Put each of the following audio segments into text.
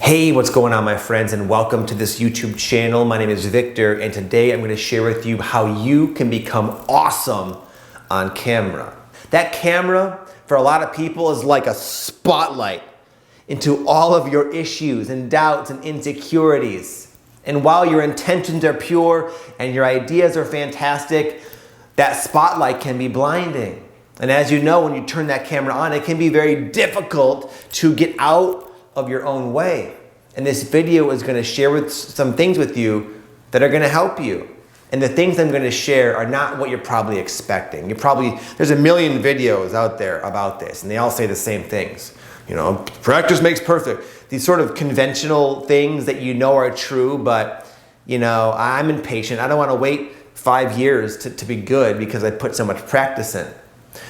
Hey, what's going on, my friends, and welcome to this YouTube channel. My name is Victor, and today I'm going to share with you how you can become awesome on camera. That camera, for a lot of people, is like a spotlight into all of your issues and doubts and insecurities. And while your intentions are pure and your ideas are fantastic, that spotlight can be blinding. And as you know, when you turn that camera on, it can be very difficult to get out of your own way. And this video is going to share some things with you that are going to help you. And the things I'm going to share are not what you're probably expecting. There's a million videos out there about this, and they all say the same things. You know, practice makes perfect. These sort of conventional things that you know are true, but you know, I'm impatient. I don't want to wait 5 years to be good because I put so much practice in.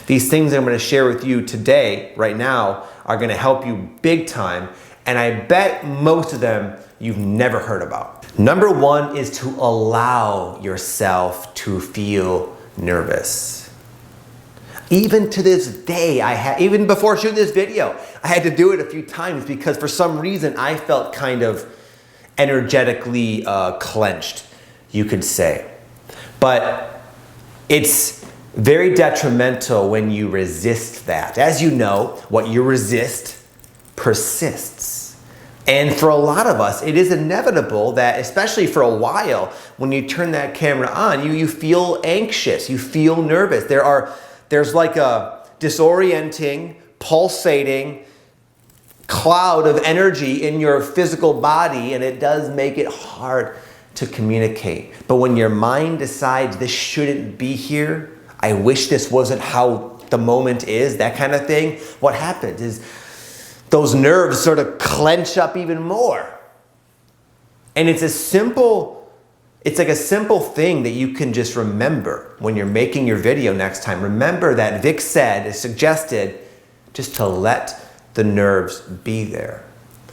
These things that I'm going to share with you today, right now, are going to help you big time, and I bet most of them you've never heard about. Number one is to allow yourself to feel nervous. Even to this day, even before shooting this video, I had to do it a few times because for some reason I felt kind of energetically clenched, you could say. But it's very detrimental when you resist that. As you know, what you resist persists. And for a lot of us, it is inevitable that, especially for a while, when you turn that camera on, you feel anxious, you feel nervous. There's like a disorienting, pulsating cloud of energy in your physical body, and it does make it hard to communicate. But when your mind decides this shouldn't be here, I wish this wasn't how the moment is, that kind of thing, what happens is those nerves sort of clench up even more. And it's like a simple thing that you can just remember when you're making your video next time. Remember that Vic suggested just to let the nerves be there.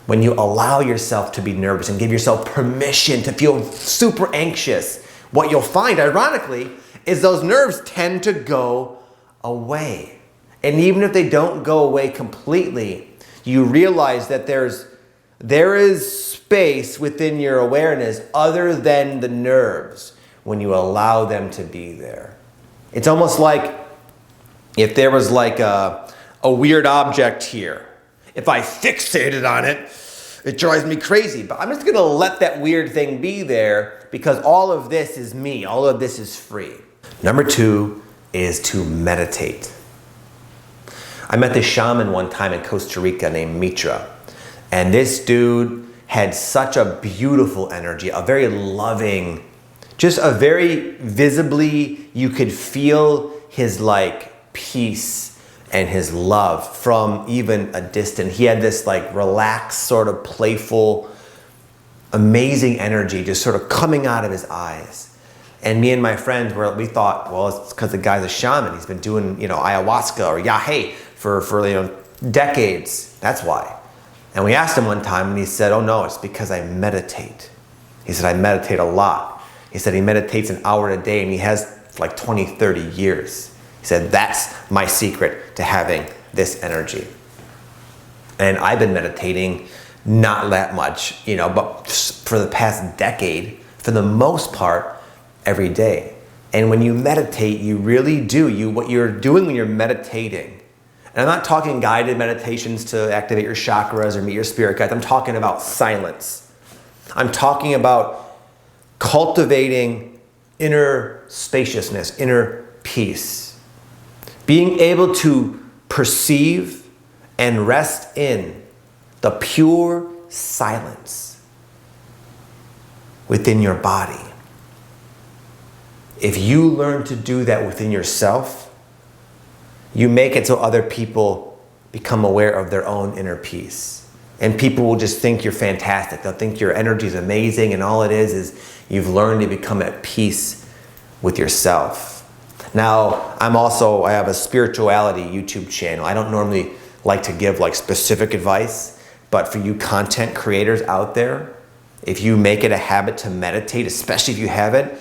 When you allow yourself to be nervous and give yourself permission to feel super anxious, what you'll find, ironically, is those nerves tend to go away. And even if they don't go away completely, you realize that there is space within your awareness other than the nerves when you allow them to be there. It's almost like if there was like a weird object here. If I fixated on it, it drives me crazy. But I'm just gonna let that weird thing be there because all of this is me. All of this is free. Number two is to meditate. I met this shaman one time in Costa Rica named Mitra. And this dude had such a beautiful energy, a very loving, just a very visibly, you could feel his like peace and his love from even a distance. He had this like relaxed, sort of playful, amazing energy just sort of coming out of his eyes. And me and my friends we thought, well, it's because the guy's a shaman. He's been doing, ayahuasca or yahe for decades. That's why. And we asked him one time and he said, oh no, it's because I meditate. He said, I meditate a lot. He said he meditates an hour a day and he has for like 20, 30 years. He said, that's my secret to having this energy. And I've been meditating not that much, but for the past decade, for the most part, every day. And when you meditate, you really do. What you're doing when you're meditating, and I'm not talking guided meditations to activate your chakras or meet your spirit guides. I'm talking about silence. I'm talking about cultivating inner spaciousness, inner peace. Being able to perceive and rest in the pure silence within your body. If you learn to do that within yourself, you make it so other people become aware of their own inner peace. And people will just think you're fantastic. They'll think your energy is amazing, and all it is you've learned to become at peace with yourself. Now, I have a spirituality YouTube channel. I don't normally like to give like specific advice, but for you content creators out there, if you make it a habit to meditate, especially if you haven't,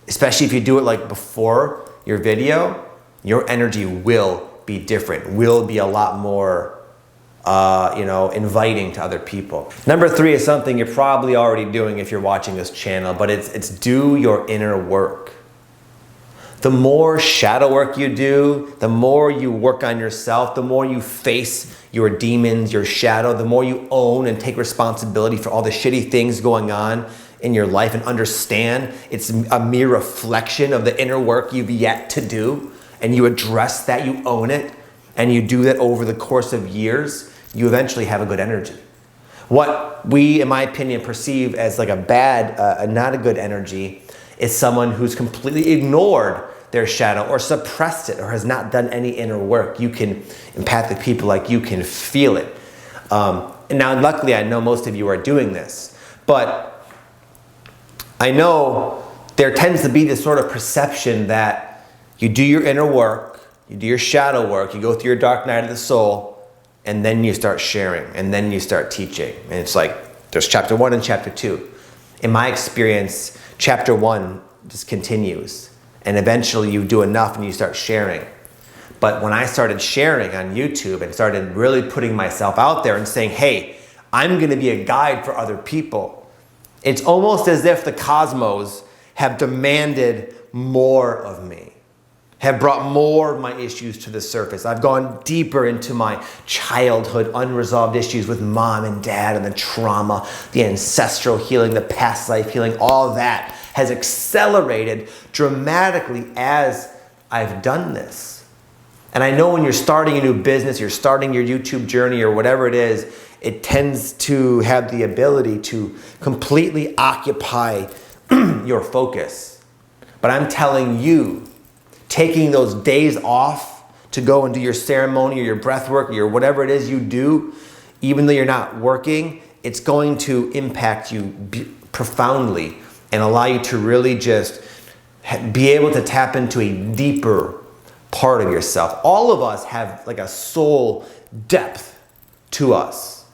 especially if you do it like before your video, your energy will be different, will be a lot more inviting to other people. Number 3 is something you're probably already doing if you're watching this channel, but it's do your inner work. The more shadow work you do, the more you work on yourself, the more you face your demons, your shadow, the more you own and take responsibility for all the shitty things going on in your life and understand it's a mere reflection of the inner work you've yet to do, and you address that, you own it, and you do that over the course of years, you eventually have a good energy. What we, in my opinion, perceive as like a bad, not a good energy is someone who's completely ignored their shadow or suppressed it or has not done any inner work. You can, empathic people like you can feel it. And now, luckily, I know most of you are doing this, but I know there tends to be this sort of perception that you do your inner work, you do your shadow work, you go through your dark night of the soul, and then you start sharing, and then you start teaching. And it's like, there's chapter 1 and chapter 2. In my experience, chapter 1 just continues, and eventually you do enough and you start sharing. But when I started sharing on YouTube and started really putting myself out there and saying, hey, I'm gonna be a guide for other people, it's almost as if the cosmos have demanded more of me, have brought more of my issues to the surface. I've gone deeper into my childhood unresolved issues with mom and dad and the trauma, the ancestral healing, the past life healing, all that has accelerated dramatically as I've done this. And I know when you're starting a new business, you're starting your YouTube journey or whatever it is, it tends to have the ability to completely occupy your focus. But I'm telling you, taking those days off to go and do your ceremony or your breath work or your whatever it is you do, even though you're not working, it's going to impact you profoundly and allow you to really just be able to tap into a deeper part of yourself. All of us have like a soul depth to us.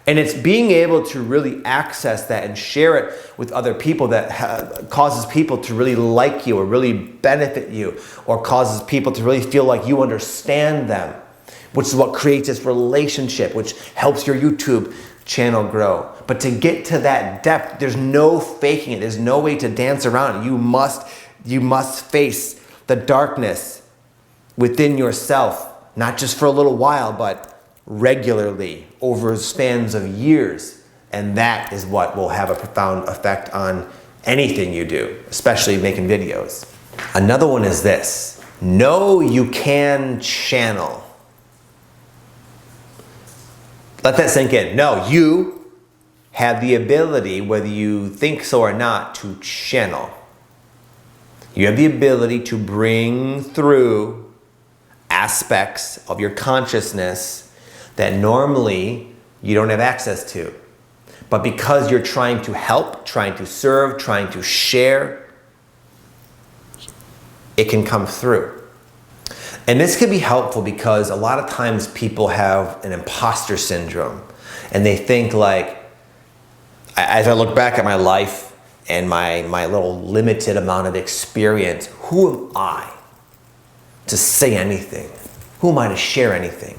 And it's being able to really access that and share it with other people that causes people to really like you or really benefit you, or causes people to really feel like you understand them, which is what creates this relationship, which helps your YouTube channel grow. But to get to that depth, there's no faking it. There's no way to dance around it. You must face the darkness within yourself, not just for a little while, but regularly over spans of years. And that is what will have a profound effect on anything you do, especially making videos. Another one is this: know you can channel. Let that sink in. No, you have the ability, whether you think so or not, to channel. You have the ability to bring through aspects of your consciousness that normally you don't have access to. But because you're trying to help, trying to serve, trying to share, it can come through. And this can be helpful because a lot of times people have an imposter syndrome, and they think like, as I look back at my life and my little limited amount of experience, who am I to say anything? Who am I to share anything?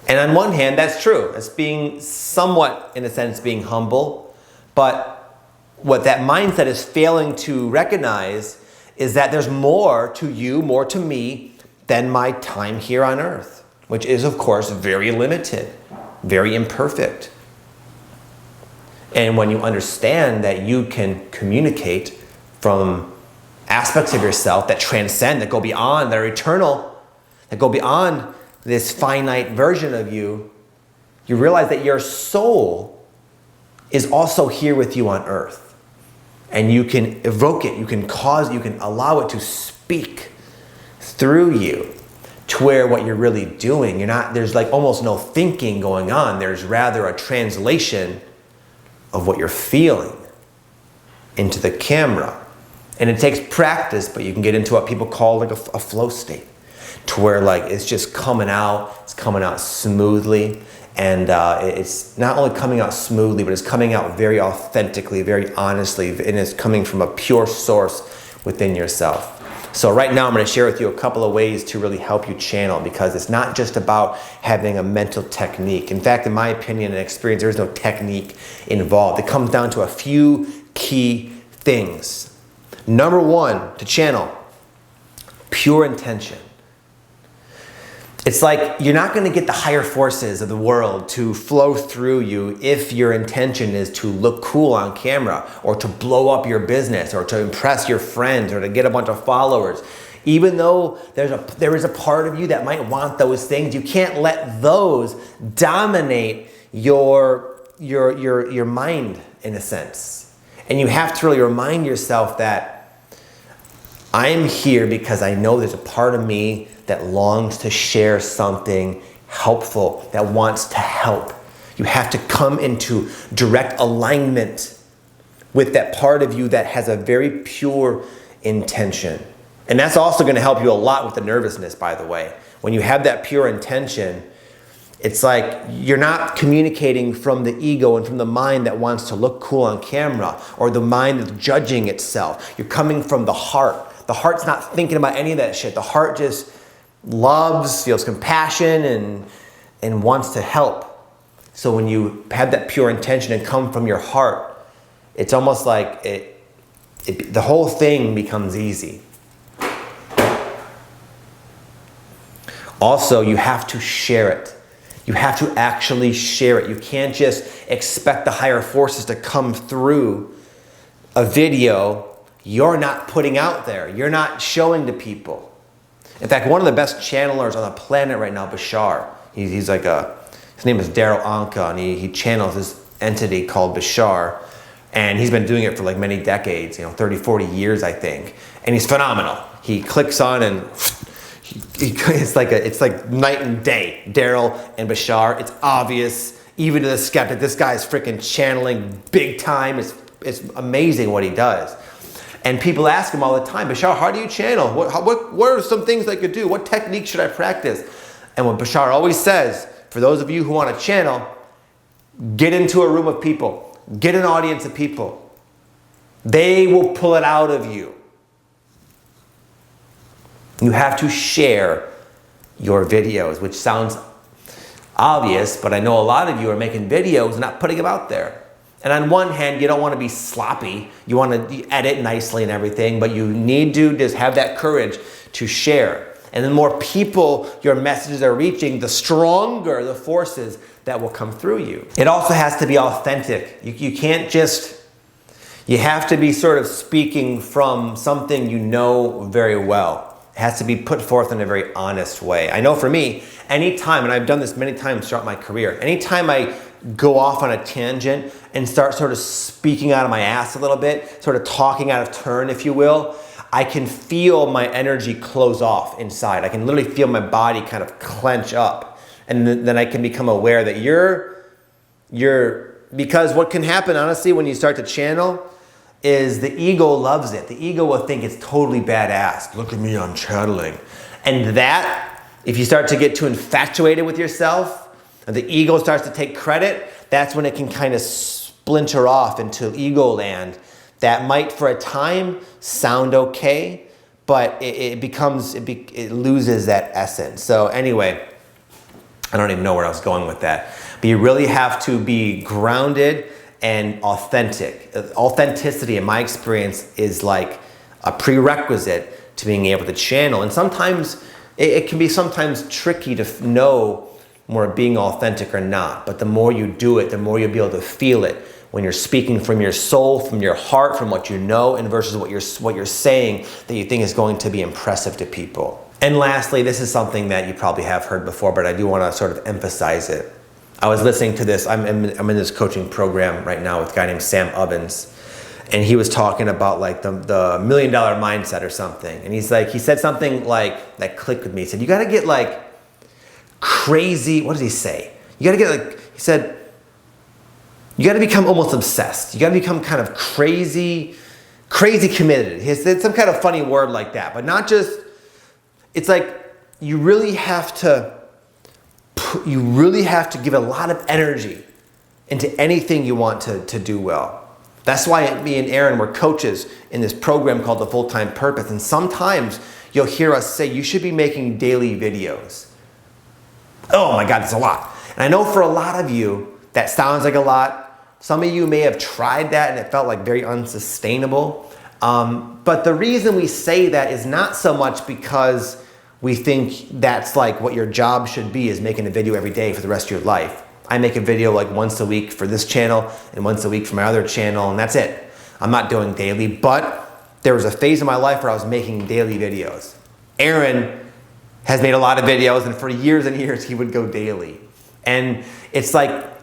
And on one hand, that's true. It's being somewhat, in a sense, being humble. But what that mindset is failing to recognize is that there's more to you, more to me, than my time here on earth, which is, of course, very limited, very imperfect. And when you understand that you can communicate from aspects of yourself that transcend, that go beyond, that are eternal, that go beyond this finite version of you, you realize that your soul is also here with you on earth. And you can evoke it, you can allow it to speak through you to where what you're really doing, there's like almost no thinking going on. There's rather a translation of what you're feeling into the camera. And it takes practice, but you can get into what people call like a flow state, to where like it's just coming out, it's coming out smoothly. And it's not only coming out smoothly, but it's coming out very authentically, very honestly, and it's coming from a pure source within yourself. So right now I'm going to share with you a couple of ways to really help you channel, because it's not just about having a mental technique. In fact, in my opinion and experience, there is no technique involved. It comes down to a few key things. Number one, to channel, pure intention. It's like you're not going to get the higher forces of the world to flow through you if your intention is to look cool on camera, or to blow up your business, or to impress your friends, or to get a bunch of followers. Even though there is a part of you that might want those things, you can't let those dominate your mind, in a sense. And you have to really remind yourself that I'm here because I know there's a part of me that longs to share something helpful, that wants to help. You have to come into direct alignment with that part of you that has a very pure intention. And that's also going to help you a lot with the nervousness, by the way. When you have that pure intention, it's like you're not communicating from the ego and from the mind that wants to look cool on camera, or the mind that's judging itself. You're coming from the heart. The heart's not thinking about any of that shit. The heart just loves, feels compassion, and wants to help. So when you have that pure intention and come from your heart, it's almost like the whole thing becomes easy. Also, you have to share it. You have to actually share it. You can't just expect the higher forces to come through a video you're not putting out there. You're not showing to people. In fact, one of the best channelers on the planet right now, Bashar, he's like his name is Daryl Anka, and he channels this entity called Bashar, and he's been doing it for like many decades, 30, 40 years, I think, and he's phenomenal. He clicks on and it's like night and day, Daryl and Bashar. It's obvious, even to the skeptic, this guy's freaking channeling big time. It's amazing what he does. And people ask him all the time, Bashar, how do you channel? What are some things I could do? What technique should I practice? And what Bashar always says, for those of you who want to channel, get into a room of people. Get an audience of people. They will pull it out of you. You have to share your videos, which sounds obvious, but I know a lot of you are making videos and not putting them out there. And on one hand, you don't want to be sloppy. You want to edit nicely and everything, but you need to just have that courage to share. And the more people your messages are reaching, the stronger the forces that will come through you. It also has to be authentic. You can't just, you have to be sort of speaking from something you know very well. It has to be put forth in a very honest way. I know for me, anytime, and I've done this many times throughout my career, anytime I go off on a tangent and start sort of speaking out of my ass a little bit, sort of talking out of turn, if you will, I can feel my energy close off inside. I can literally feel my body kind of clench up. And then I can become aware that because what can happen, honestly, when you start to channel is the ego loves it. The ego will think it's totally badass. Look at me, I'm channeling. And that, if you start to get too infatuated with yourself, and the ego starts to take credit, that's when it can kind of splinter off into ego land. That might, for a time, sound okay, but it loses that essence. So anyway, I don't even know where I was going with that. But you really have to be grounded and authentic. Authenticity, in my experience, is like a prerequisite to being able to channel. And sometimes, it can be sometimes tricky to know more being authentic or not. But the more you do it, the more you'll be able to feel it when you're speaking from your soul, from your heart, from what you know, and versus what you're saying that you think is going to be impressive to people. And lastly, this is something that you probably have heard before, but I do want to sort of emphasize it. I was listening to this, I'm in this coaching program right now with a guy named Sam Ovens, and he was talking about like the $1 million mindset or something. And he said something like that clicked with me. He said, you got to get like crazy, what did he say? You got to get like, he said, you got to become almost obsessed. You got to become kind of crazy committed. He said some kind of funny word like that, but not just, it's like you really have to give a lot of energy into anything you want to do well. That's why me and Aaron were coaches in this program called The Full-Time Purpose. And sometimes you'll hear us say, you should be making daily videos. Oh my God, that's a lot. And I know for a lot of you, that sounds like a lot. Some of you may have tried that and it felt like very unsustainable. But the reason we say that is not so much because we think that's like what your job should be, is making a video every day for the rest of your life. I make a video like once a week for this channel and once a week for my other channel, and that's it. I'm not doing daily, but there was a phase in my life where I was making daily videos. Aaron has made a lot of videos, and for years and years he would go daily. And it's like,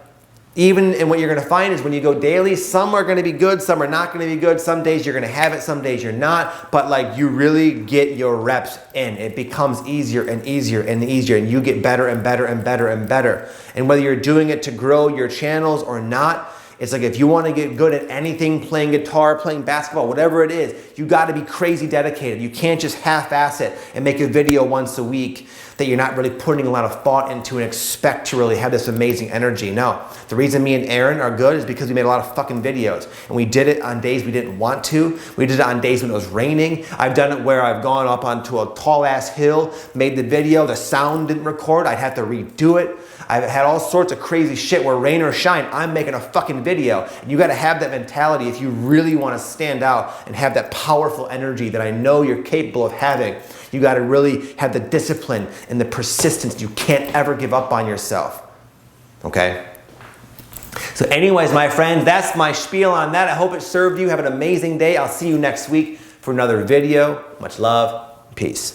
even in what you're gonna find is when you go daily, some are gonna be good, some are not gonna be good. Some days you're gonna have it, some days you're not. But like, you really get your reps in. It becomes easier and easier and easier, and you get better and better and better and better. And whether you're doing it to grow your channels or not, it's like if you want to get good at anything, playing guitar, playing basketball, whatever it is, you got to be crazy dedicated. You can't just half-ass it and make a video once a week that you're not really putting a lot of thought into and expect to really have this amazing energy. No, the reason me and Aaron are good is because we made a lot of fucking videos, and we did it on days we didn't want to. We did it on days when it was raining. I've done it where I've gone up onto a tall ass hill, made the video, the sound didn't record, I'd have to redo it. I've had all sorts of crazy shit where rain or shine, I'm making a fucking video. And you gotta have that mentality if you really wanna stand out and have that powerful energy that I know you're capable of having. You gotta really have the discipline and the persistence. You can't ever give up on yourself, okay? So anyways, my friends, that's my spiel on that. I hope it served you. Have an amazing day. I'll see you next week for another video. Much love, peace.